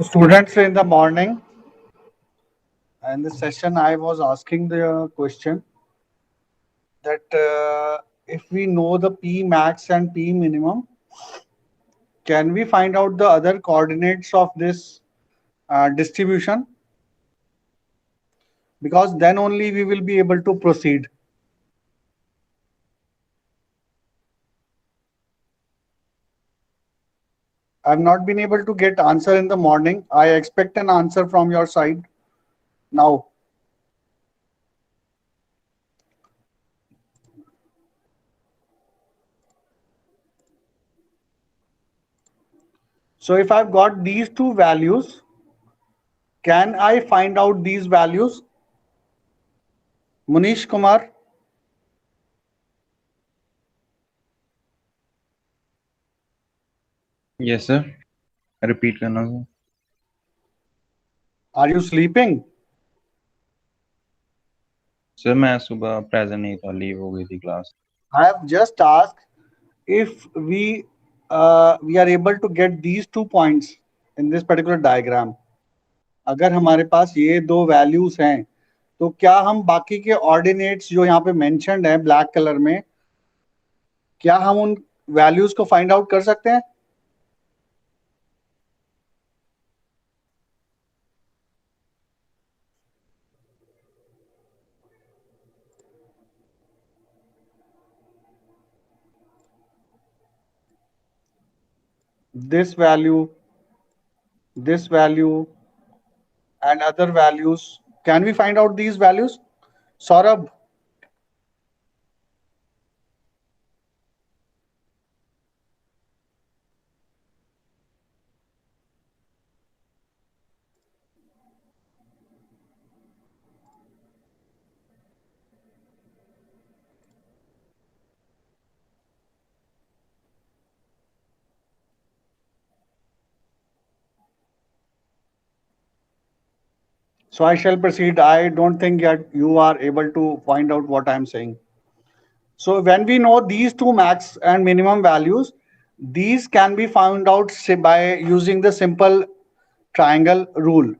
Students, in the morning, in this session, I was asking the question that if we know the P max and P minimum, can we find out the other coordinates of this distribution? Because then only we will be able to proceed. I've not been able to get answer in the morning. I expect an answer from your side now. So if I've got these two values, can I find out these values? Munish Kumar, yes sir repeat करना sir are you sleeping? Sir मैं सुबह present नहीं था leave हो गई थी class I have just asked if we are able to get these 2 points in this particular diagram. अगर हमारे पास ये दो वैल्यूज हैं तो क्या हम बाकी के ऑर्डिनेट्स जो यहाँ पे मेंशन्ड है ब्लैक कलर में, क्या हम उन वैल्यूज को फाइंड आउट कर सकते हैं? this value and other values, can we find out these values? Saurabh, so I shall proceed. I don't think yet you are able to find out what I am saying. So when we know these two max and minimum values, these can be found out by using the simple triangle rule.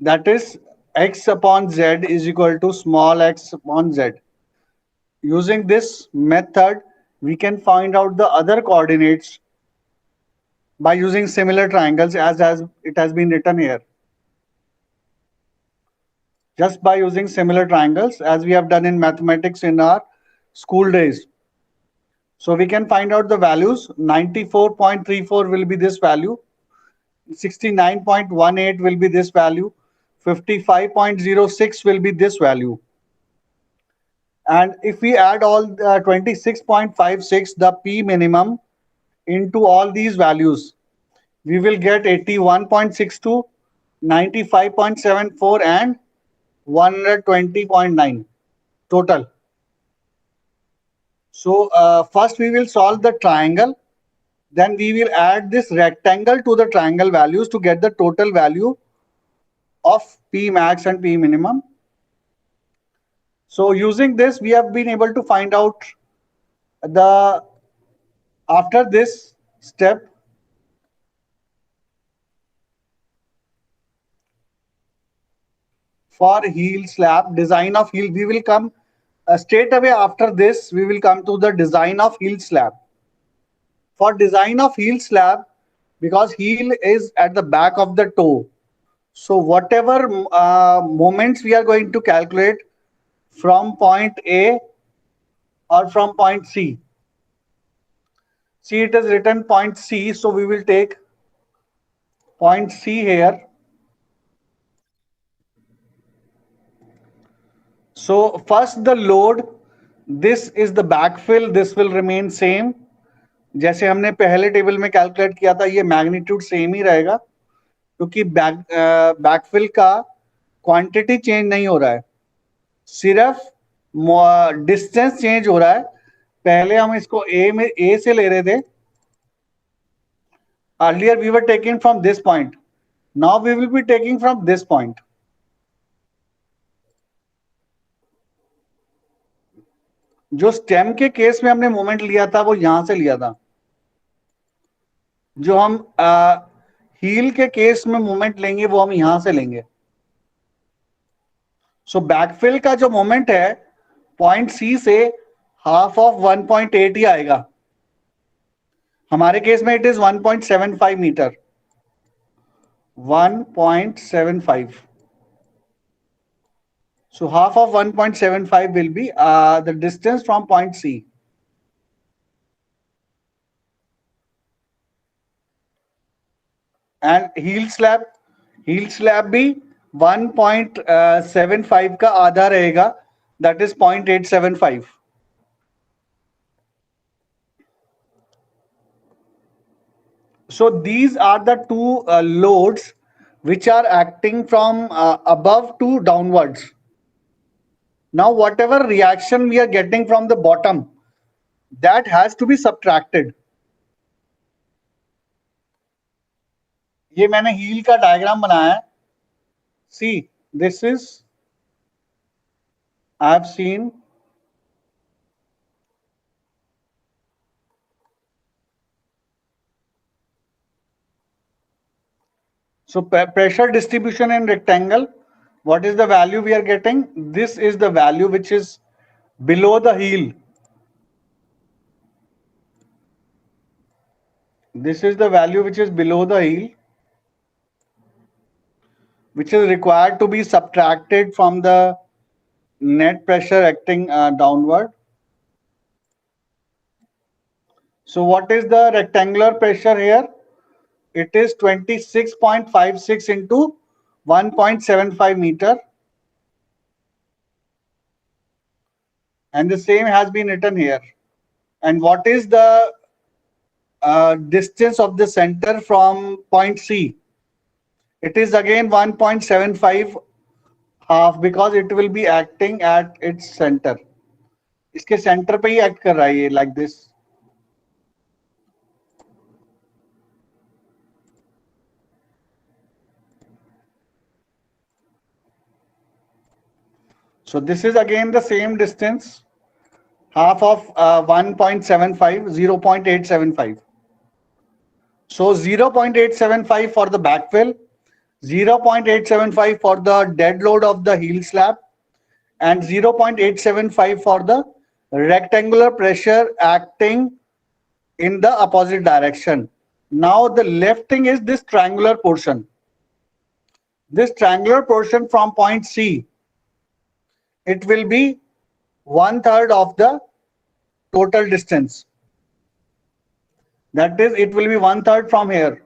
That is x upon z is equal to small x upon z. Using this method, we can find out the other coordinates by using similar triangles as it has been written here. Just by using similar triangles as we have done in mathematics in our school days. So we can find out the values. 94.34 will be this value. 69.18 will be this value. 55.06 will be this value. And if we add all 26.56, the P minimum, into all these values, we will get 81.62, 95.74 and 120.9 total. So first we will solve the triangle. Then we will add this rectangle to the triangle values to get the total value of P max and P minimum. So using this, we have been able to find out the, after this step, for heel slab, design of heel, we will come straight away after this, we will come to the design of heel slab. For design of heel slab, because heel is at the back of the toe, so whatever moments we are going to calculate from point A or from point C. See, it is written point C, so we will take point C here. So first the load, this is the backfill, this will remain same. जैसे हमने पहले table में calculate किया था, ये magnitude same ही रहेगा क्योंकि backfill का क्वांटिटी चेंज नहीं हो रहा है, सिर्फ डिस्टेंस चेंज हो रहा है. पहले हम इसको ए से ले रहे थे. Earlier we were taking from this point, now we will be taking from this point. जो स्टेम के केस में हमने मोमेंट लिया था वो यहां से लिया था. जो हम हील के केस में मोमेंट लेंगे वो हम यहां से लेंगे. सो बैकफिल का जो मोमेंट है पॉइंट सी से हाफ ऑफ 1.8 ही आएगा. हमारे केस में it is 1.75 metre. 1.75. So half of 1.75 will be the distance from point C. And heel slab भी 1.75 का आधा रहेगा, that is 0.875. So these are the two loads which are acting from above to downwards. Now whatever reaction we are getting from the bottom, that has to be subtracted. ये मैंने heal का diagram बनाया है. See, this is, I have seen, so pressure distribution in rectangle, what is the value we are getting? This is the value which is below the heel. This is the value which is below the heel, which is required to be subtracted from the net pressure acting downward. So what is the rectangular pressure here? It is 26.56 into 1.75 meter. And the same has been written here. And what is the distance of the center from point C? It is again 1.75 half because it will be acting at its center. इसके center पे ही act कर रहा है ये like this. So this is again the same distance, half of 1.75, 0.875. So 0.875 for the backfill, 0.875 for the dead load of the heel slab, and 0.875 for the rectangular pressure acting in the opposite direction. Now the left thing is this triangular portion. This triangular portion from point C, it will be 1/3 of the total distance. That is, it will be 1/3 from here.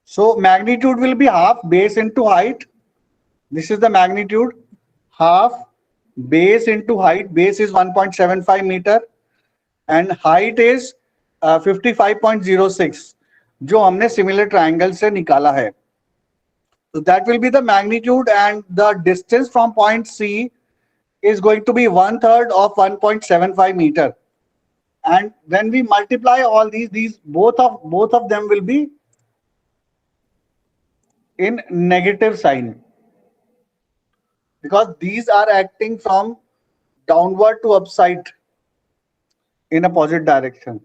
So magnitude will be half base into height. This is the magnitude, half base into height. Base is 1.75 meter and height is 55.06, जो हमने similar triangle से निकाला है. So that will be the magnitude, and the distance from point C is going to be 1/3 of 1.75 meter. And when we multiply all these both of them will be in negative sign, because these are acting from downward to upside in a positive direction.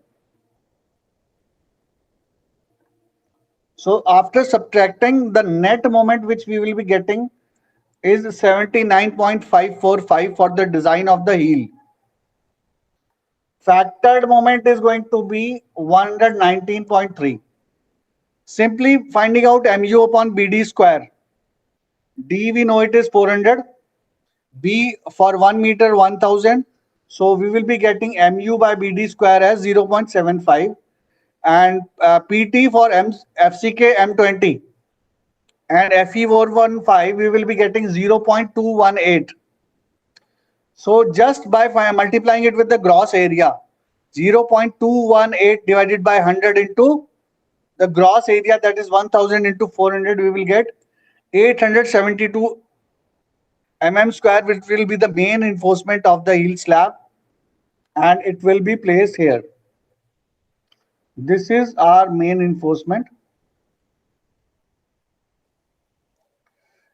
So after subtracting, the net moment which we will be getting is 79.545 for the design of the heel. Factored moment is going to be 119.3. Simply finding out mu upon BD square. D we know it is 400. B for 1 meter 1000. So we will be getting mu by BD square as 0.75. And PT for FCK M20 and FE415 we will be getting 0.218. So just by multiplying it with the gross area, 0.218 divided by 100 into the gross area, that is 1000 into 400, we will get 872 mm square, which will be the main reinforcement of the heel slab, and it will be placed here. This is our main reinforcement,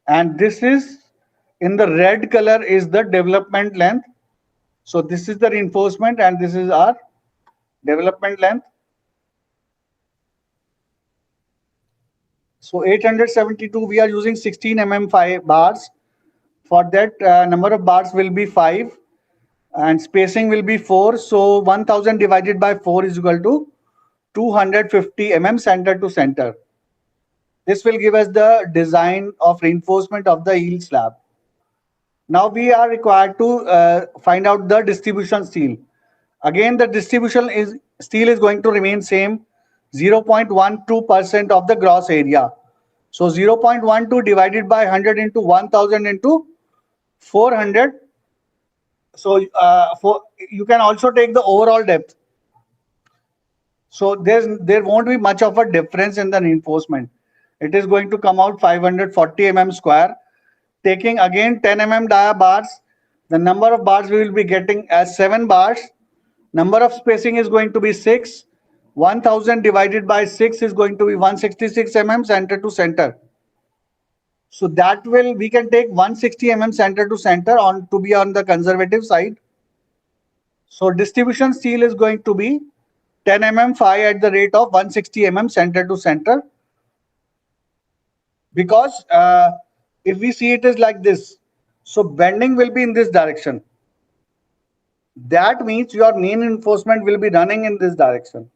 and this is in the red color is the development length. So this is the reinforcement and this is our development length. So 872, we are using 16 mm 5 bars. For that, number of bars will be 5 and spacing will be 4. So 1000 divided by 4 is equal to 250 mm center to center. This will give us the design of reinforcement of the heel slab. Now we are required to find out the distribution steel. Again, the distribution is steel is going to remain same, 0.12% of the gross area. So 0.12 divided by 100 into 1000 into 400. So you can also take the overall depth. So there won't be much of a difference in the reinforcement. It is going to come out 540 mm square. Taking again 10 mm dia bars, the number of bars we will be getting as 7 bars. Number of spacing is going to be 6. 1000 divided by 6 is going to be 166 mm center to center. So that will, we can take 160 mm center to center on to be on the conservative side. So distribution steel is going to be 10 mm phi at the rate of 160 mm center to center. Because if we see it is like this, so bending will be in this direction. That means your main reinforcement will be running in this direction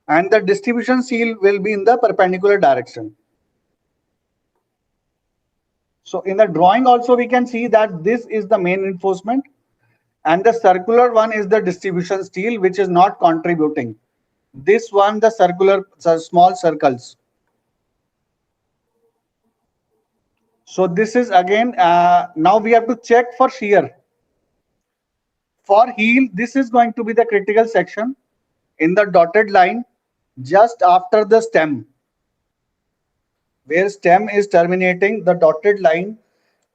and the distribution steel will be in the perpendicular direction. So in the drawing also we can see that this is the main reinforcement and the circular one is the distribution steel which is not contributing. This one, the circular, small circles. So this is again, now we have to check for shear. For heel, this is going to be the critical section in the dotted line just after the stem. Where stem is terminating, the dotted line,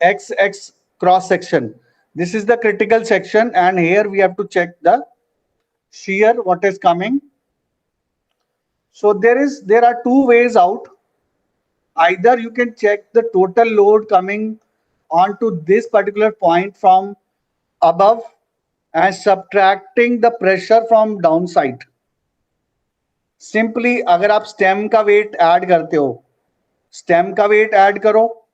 XX cross section. This is the critical section and here we have to check the shear, what is coming. So there are two ways out. Either you can check the total load coming onto this particular point from above and subtracting the pressure from downside. Simply अगर आप stem का weight add करते हो, stem का weight add करो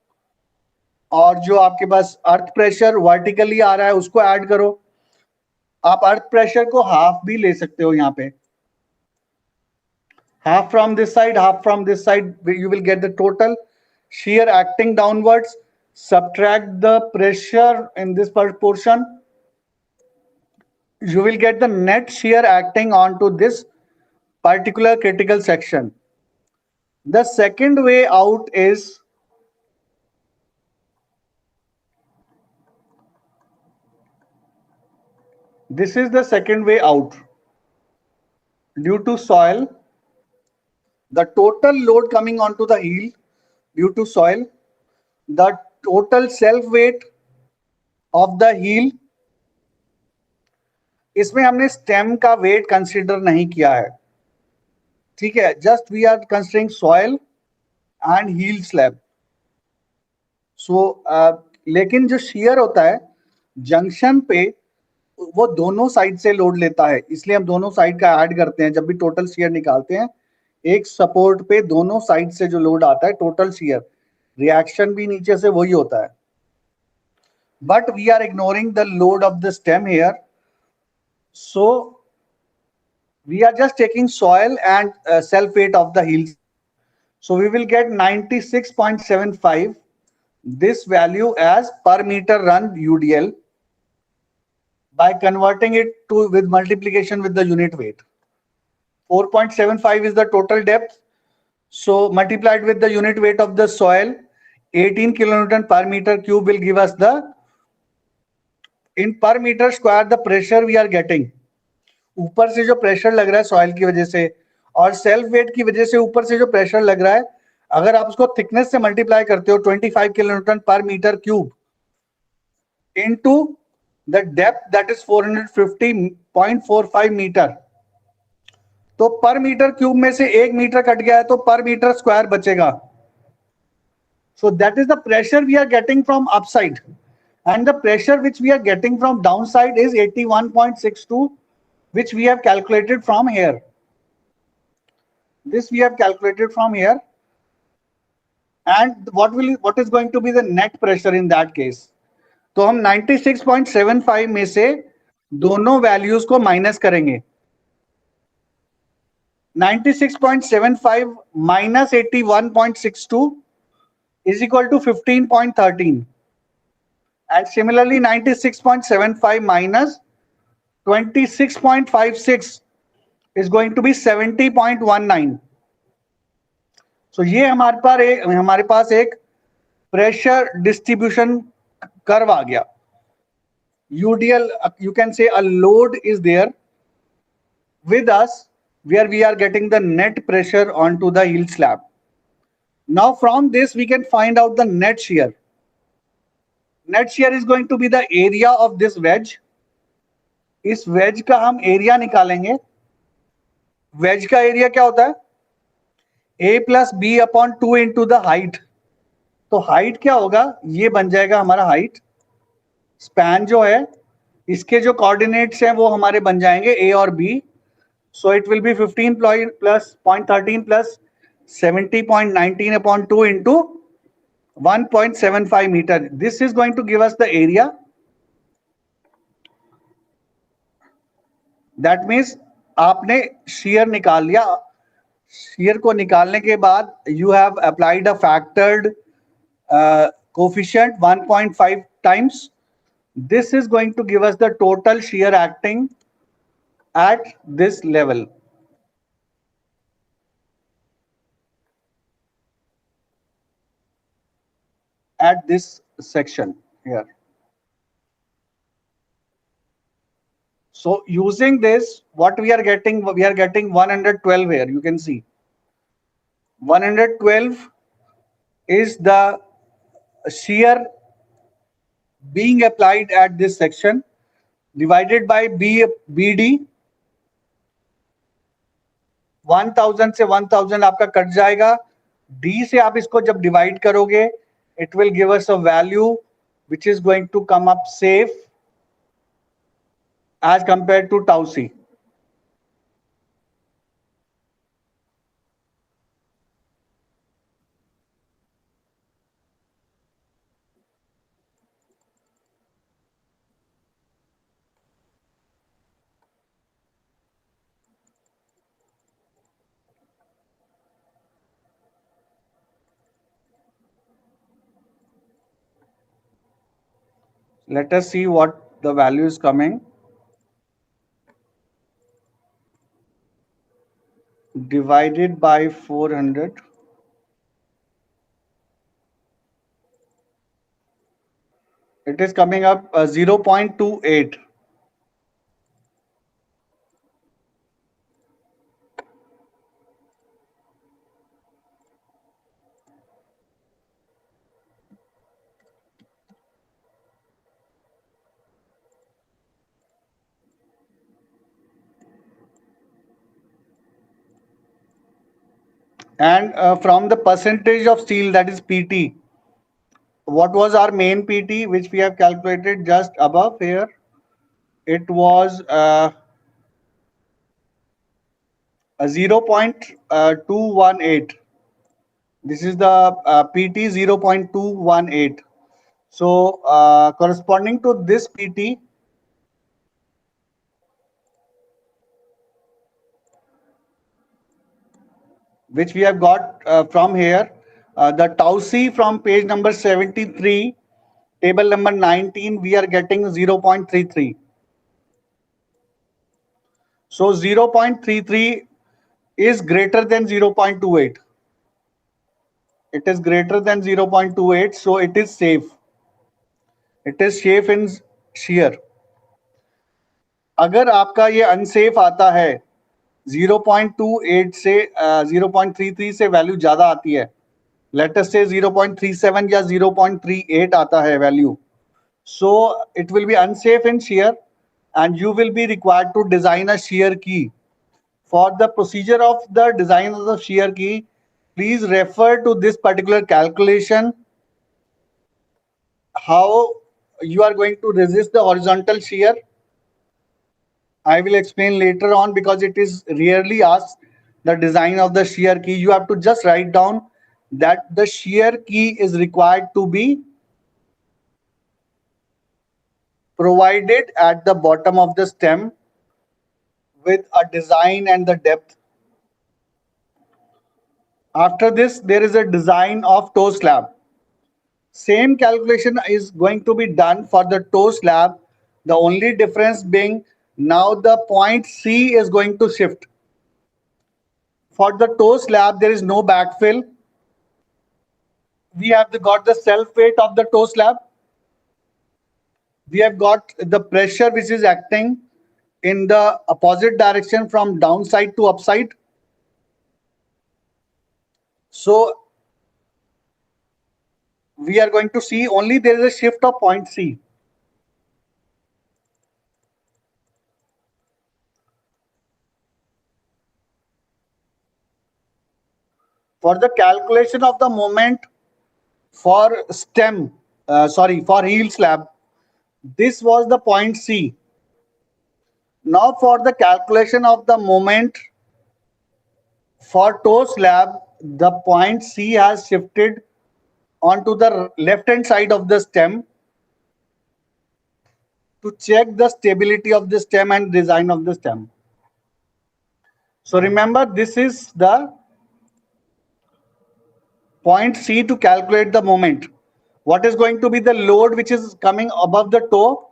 और जो आपके पास अर्थ प्रेशर वर्टिकली आ रहा है उसको ऐड करो. आप अर्थ प्रेशर को हाफ भी ले सकते हो यहाँ पे. Half from this side, half from this side, you will get the total shear acting downwards. Subtract the pressure in this portion. You will get the net shear acting onto this particular critical section. The second way out is this is the second way out. Due to soil, the total load coming onto the heel due to soil, the total self weight of the heel, इसमें हमने stem का weight consider नहीं किया है. ठीक है, just we are considering soil and heel slab. So लेकिन जो shear होता है जंक्शन पे वो दोनों साइड से लोड लेता है, इसलिए हम दोनों साइड का ऐड करते हैं. जब भी टोटल shear निकालते हैं, एक सपोर्ट पे दोनों साइड से जो लोड आता है टोटल shear, रिएक्शन भी नीचे से वही होता है. But we are ignoring the load of the stem here. So we are just taking soil and self weight of the heels. So we will get 96.75 this value as per meter run UDL by converting it to with multiplication with the unit weight. 4.75 is the total depth. So multiplied with the unit weight of the soil, 18 kilonewton per meter cube will give us the, in per meter square the pressure we are getting. ऊपर से जो pressure लग रहा है soil की वजह से और सेल्फ वेट की वजह से ऊपर से जो प्रेशर लग रहा है, अगर आप उसको थिकनेस से मल्टीप्लाई करते हो 25 kilonewton per metre cube into the depth that is 450.45 metre, तो पर मीटर क्यूब में से 1 मीटर कट गया है तो पर मीटर स्क्वायर बचेगा. So that is the pressure we are getting from upside and the pressure which we are getting from downside is 81.62 which we have calculated from here. This we have calculated from here. And what is going to be the net pressure in that case? तो हम 96.75 में से दोनों values को minus करेंगे. 96.75 minus 81.62 is equal to 15.13. And similarly, 96.75 minus 26.56 is going to be 70.19. So ये हमारे पास एक प्रेशर डिस्ट्रीब्यूशन कर्व आ गया. UDL, you can say a load is there with us where we are getting the net pressure onto the yield slab. Now from this we can find out the net shear. Net shear is going to be the area of this wedge. इस wedge का हम area निकालेंगे. Wedge का area क्या होता है? A plus B upon 2 into the height. तो height क्या होगा? ये बन जाएगा हमारा height. Span जो है, इसके जो coordinates हैं वो हमारे बन जाएंगे A और B. So it will be 15 plus 0.13 plus 70.19 upon 2 into 1.75 meter. This is going to give us the area. That means आपने shear निकाल लिया. Shear को निकालने के बाद you have applied a factored coefficient 1.5 times. This is going to give us the total shear acting at this level. At this section here. So using this, what we are getting 112 here. You can see 112 is the shear being applied at this section divided by BD. 1000 से 1000 आपका cut जाएगा. D से आप इसको जब divide करोगे, it will give us a value which is going to come up safe as compared to tau C. Let us see what the value is coming. Divided by 400. It is coming up 0.28. And from the percentage of steel, that is PT, what was our main PT, which we have calculated just above here? It was 0.218. This is the PT 0.218. So corresponding to this PT, which we have got from here, the tau C from page number 73, table number 19, we are getting 0.33. So 0.33 is greater than 0.28. It is greater than 0.28, so it is safe. It is safe in shear. अगर आपका ये unsafe आता है 0.28 से 0.33 से value ज्यादा आती है, let us say 0.37 या 0.38 आता है value, so it will be unsafe in shear and you will be required to design a shear key. For the procedure of the design of the shear key, please refer to this particular calculation, how you are going to resist the horizontal shear I will explain later on because it is rarely asked the design of the shear key. You have to just write down that the shear key is required to be provided at the bottom of the stem with a design and the depth. After this, there is a design of toe slab. Same calculation is going to be done for the toe slab. The only difference being now the point C is going to shift. For the toe slab, there is no backfill. We have got the self weight of the toe slab. We have got the pressure which is acting in the opposite direction from downside to upside. So we are going to see only there is a shift of point C. For the calculation of the moment for for heel slab, this was the point C. Now for the calculation of the moment for toe slab, the point C has shifted onto the left hand side of the stem to check the stability of the stem and design of the stem. So remember, this is the point C to calculate the moment. What is going to be the load which is coming above the toe?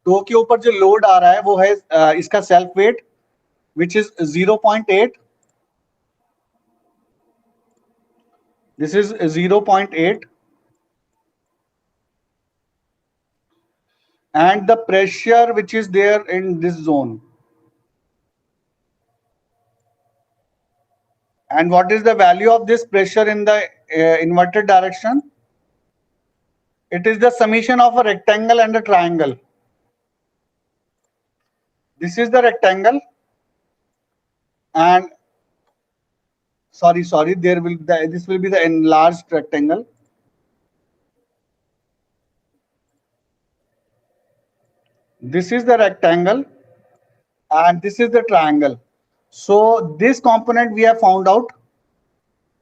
Toe के ऊपर जो load आ रहा है वो है इसका self weight which is 0.8. This is 0.8. And the pressure which is there in this zone. And what is the value of this pressure in the inverted direction? It is the summation of a rectangle and a triangle. This is the rectangle, and this will be the enlarged rectangle. This is the rectangle, and this is the triangle. So this component we have found out.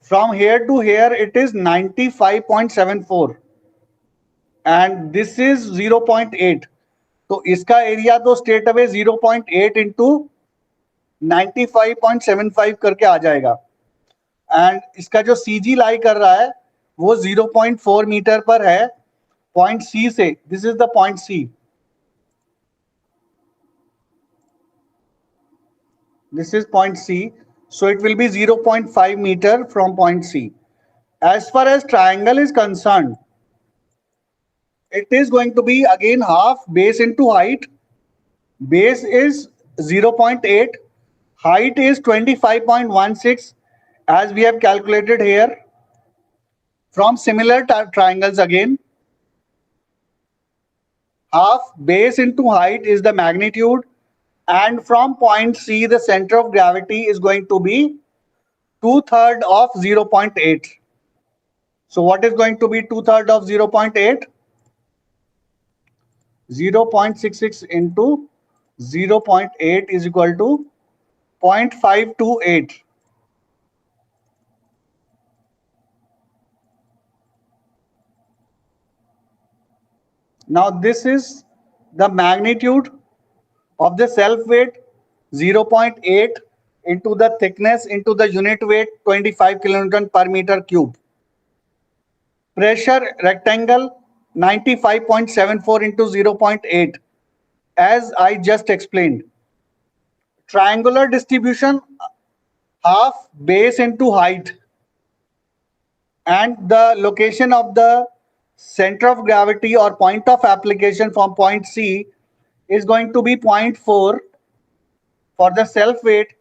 From here to here, it is 95.74, and this is 0.8. तो इसका area तो straight away 0.8 into 95.75 करके आ जाएगा. And इसका जो CG लाई कर रहा है वो 0.4 मीटर पर है पॉइंट सी से. This is the point C. This is point C. So it will be 0.5 meter from point C. As far as triangle is concerned, it is going to be again half base into height. Base is 0.8. Height is 25.16 as we have calculated here. From similar triangles again, half base into height is the magnitude, and from point C the center of gravity is going to be 2/3 of 0.8. So what is going to be 2/3 of 0.8? 0.66 into 0.8 is equal to 0.528. Now this is the magnitude of the self weight, 0.8 into the thickness into the unit weight 25 kilonewton per meter cube. Pressure rectangle 95.74 into 0.8 as I just explained. Triangular distribution, half base into height, and the location of the center of gravity or point of application from point C is going to be 0.4 for the self weight,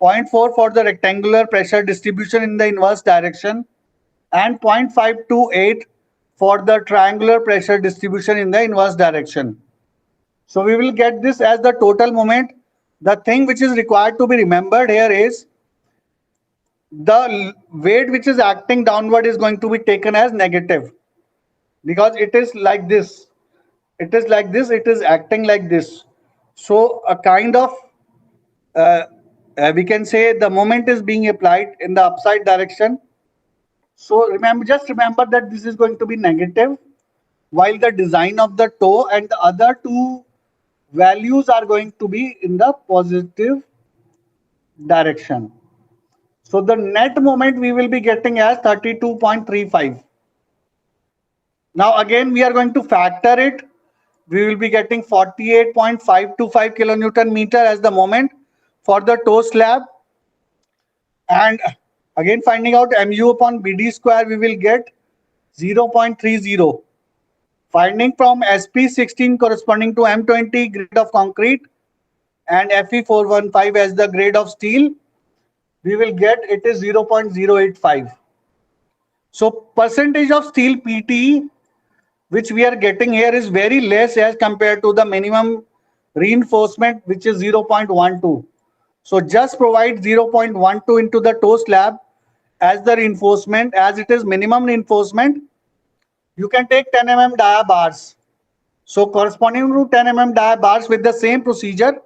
0.4 for the rectangular pressure distribution in the inverse direction, and 0.528 for the triangular pressure distribution in the inverse direction. So we will get this as the total moment. The thing which is required to be remembered here is the weight which is acting downward is going to be taken as negative, because it is like this. It is like this, it is acting like this. So a kind of, uh, we can say the moment is being applied in the upside direction. So remember, just remember that this is going to be negative, while the design of the toe and the other two values are going to be in the positive direction. So the net moment we will be getting as 32.35. Now again we are going to factor it. We will be getting 48.525 kilonewton meter as the moment for the toe slab. And again finding out mu upon bd square, we will get 0.30. Finding from SP16 corresponding to M20 grade of concrete and Fe415 as the grade of steel, we will get it is 0.085. So percentage of steel PT which we are getting here is very less as compared to the minimum reinforcement, which is 0.12. So just provide 0.12 into the toe slab as the reinforcement, as it is minimum reinforcement. You can take 10 mm dia bars. So corresponding to 10 mm dia bars with the same procedure,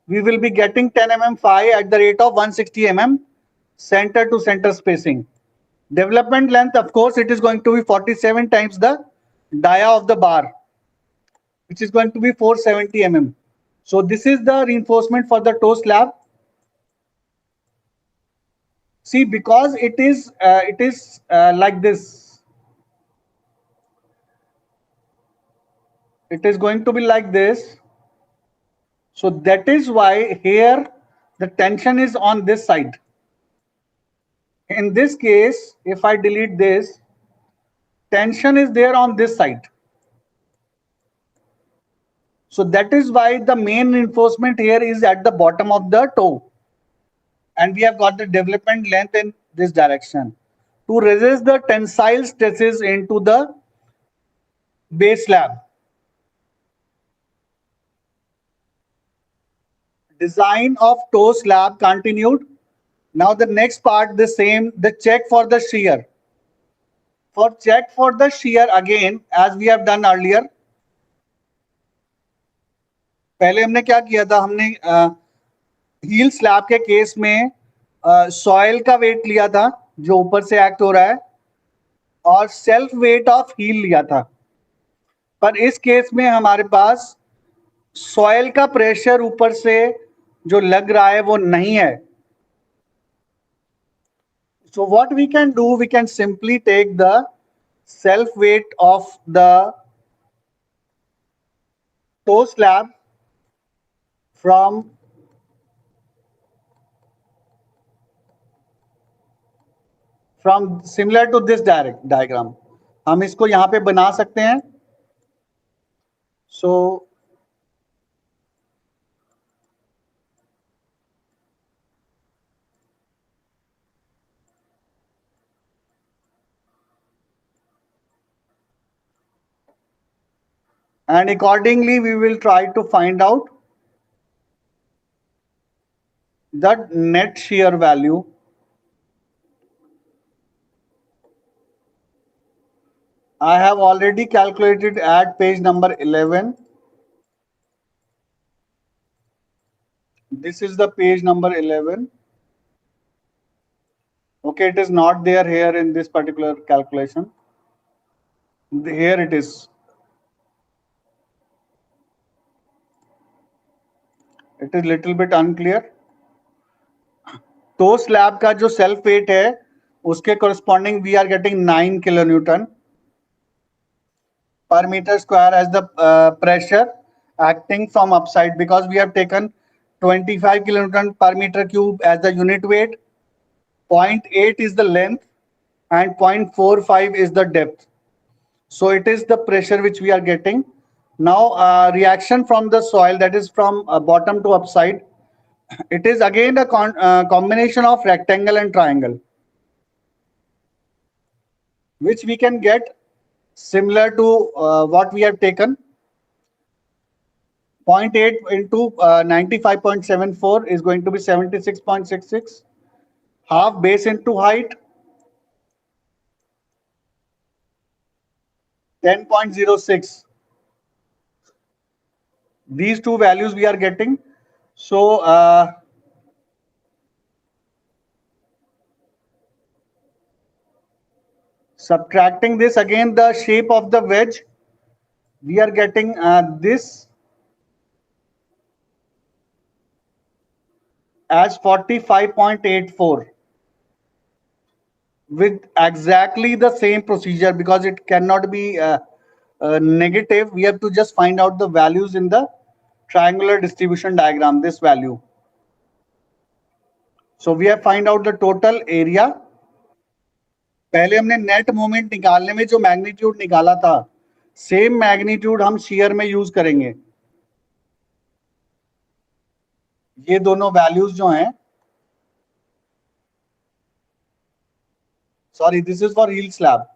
we will be getting 10 mm phi at the rate of 160 mm center to center spacing. Development length, of course, it is going to be 47 times the dia of the bar, which is going to be 470 mm. So this is the reinforcement for the toe slab. See, because it is like this. It is going to be like this. So that is why here the tension is on this side. In this case, if I delete this, tension is there on this side. So that is why the main reinforcement here is at the bottom of the toe. And we have got the development length in this direction to resist the tensile stresses into the base slab. Design of toe slab continued. Now the next part, the same, the check for the shear. For check for the shear, again, as we have done earlier, पहले हमने क्या किया था, हमने heal slab के case में soil का wait लिया था जो ऊपर से एक्ट हो रहा है और सेल्फ वेट ऑफ हील लिया था. पर इस केस में हमारे पास सॉइल का प्रेशर ऊपर से जो लग रहा है वो नहीं है. So what we can do, we can simply take the self weight of the toe slab from similar to this diagram. हम इसको यहाँ पे बना सकते हैं. So and accordingly we will try to find out the net shear value. I have already calculated at page number 11. This is the page number 11. Okay, it is not there here in this particular calculation. Here it is. It is little bit unclear. तो slab का जो self weight है उसके corresponding we are getting 9 kilonewton per meter square as the pressure acting from upside, because we have taken 25 kilonewton per meter cube as the unit weight. 0.8 is the length and 0.45 is the depth. So it is the pressure which we are getting. Now reaction from the soil, that is from bottom to upside. It is again a combination of rectangle and triangle, which we can get similar to what we have taken. 0.8 into 95.74 is going to be 76.66. Half base into height, 10.06. These two values we are getting. So subtracting this, again the shape of the wedge, we are getting this as 45.84 with exactly the same procedure, because it cannot be negative. We have to just find out the values in the triangular distribution diagram, this value. So we have find out the total area. पहले हमने net moment निकालने में जो magnitude निकाला था, same magnitude हम share में use करेंगे. ये दोनों वैल्यूज जो हैं, sorry this is for heal slab.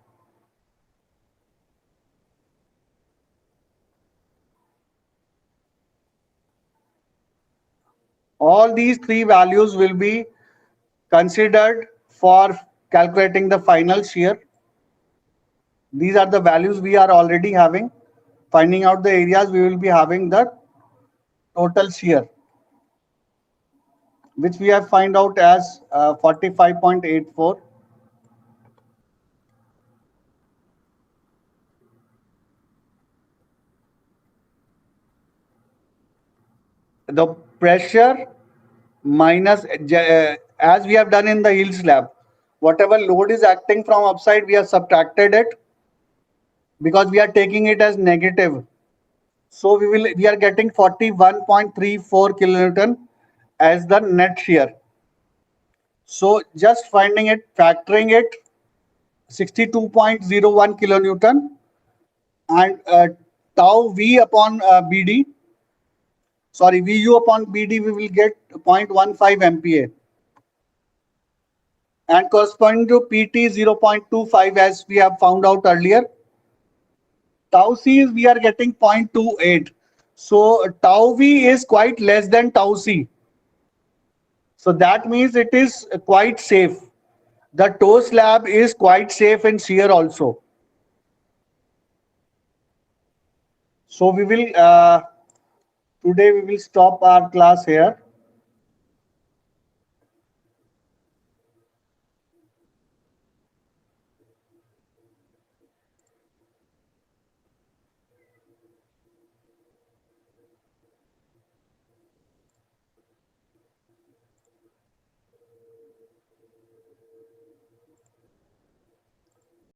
All these three values will be considered for calculating the final shear. These are the values we are already having. Finding out the areas, we will be having the total shear, which we have find out as 45.84. The pressure minus, as we have done in the heel slab, whatever load is acting from upside, we have subtracted it because we are taking it as negative. So we are getting 41.34 kilonewton as the net shear. So just finding it, factoring it, 62.01 kilonewton, and tau V upon BD. Sorry, VU upon BD, we will get 0.15 MPa. And corresponding to PT 0.25, as we have found out earlier. Tau C is we are getting 0.28. So tau V is quite less than tau C. So that means it is quite safe. The toe slab is quite safe in shear also. So we will today we will stop our class here.